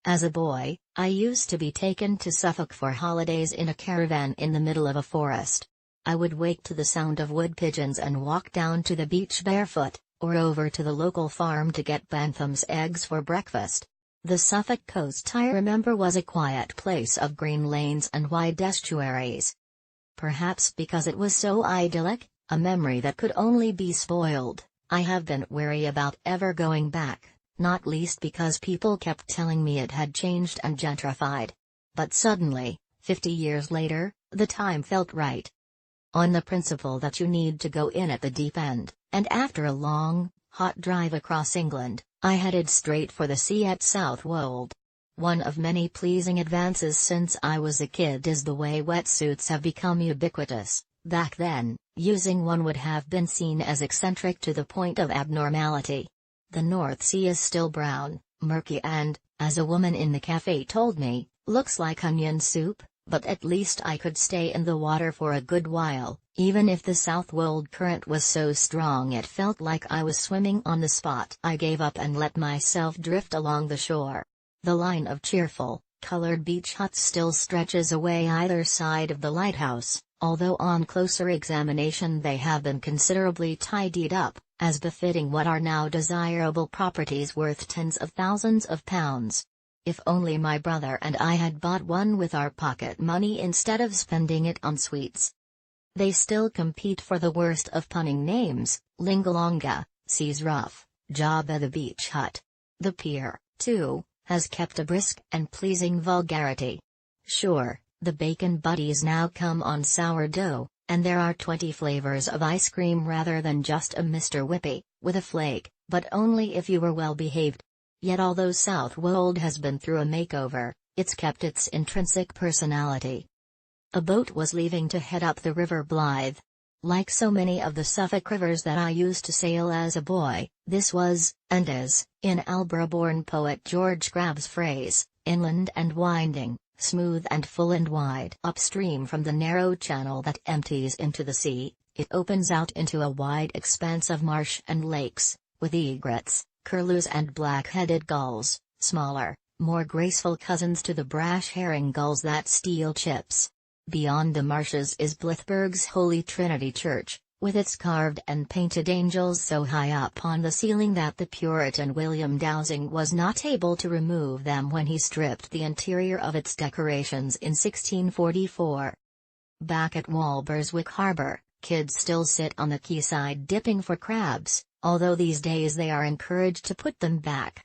As a boy, I used to be taken to Suffolk for holidays in a caravan in the middle of a forest. I would wake to the sound of wood pigeons and walk down to the beach barefoot, or over to the local farm to get bantham's eggs for breakfast. The Suffolk coast I remember was a quiet place of green lanes and wide estuaries. Perhaps because it was so idyllic, a memory that could only be spoiled, I have been wary about ever going back, not least because people kept telling me it had changed and gentrified. But suddenly, 50 years later, the time felt right. On the principle that you need to go in at the deep end, and after a long, hot drive across England, I headed straight for the sea at Southwold. One of many pleasing advances since I was a kid is the way wetsuits have become ubiquitous. Back then, using one would have been seen as eccentric to the point of abnormality. The North Sea is still brown, murky and, as a woman in the cafe told me, looks like onion soup, but at least I could stay in the water for a good while, even if the Southwold current was so strong it felt like I was swimming on the spot. I gave up and let myself drift along the shore. The line of cheerful, colored beach huts still stretches away either side of the lighthouse, although on closer examination they have been considerably tidied up, as befitting what are now desirable properties worth tens of thousands of pounds. If only my brother and I had bought one with our pocket money instead of spending it on sweets. They still compete for the worst of punning names: Lingalonga, Seas Rough, Jabba the Beach Hut. The pier, too, has kept a brisk and pleasing vulgarity. Sure, the bacon buddies now come on sourdough, and there are 20 flavors of ice cream rather than just a Mr. Whippy, with a flake, but only if you were well behaved. Yet although Southwold has been through a makeover, it's kept its intrinsic personality. A boat was leaving to head up the River Blythe. Like so many of the Suffolk rivers that I used to sail as a boy, this was, and is, in Albury-born poet George Crabbe's phrase, inland and winding, smooth and full and wide. Upstream from the narrow channel that empties into the sea, it opens out into a wide expanse of marsh and lakes, with egrets, curlews and black-headed gulls, smaller, more graceful cousins to the brash herring gulls that steal chips. Beyond the marshes is Blytheburgh's Holy Trinity Church, with its carved and painted angels so high up on the ceiling that the Puritan William Dowsing was not able to remove them when he stripped the interior of its decorations in 1644. Back at Walberswick Harbour, kids still sit on the quayside dipping for crabs, although these days they are encouraged to put them back.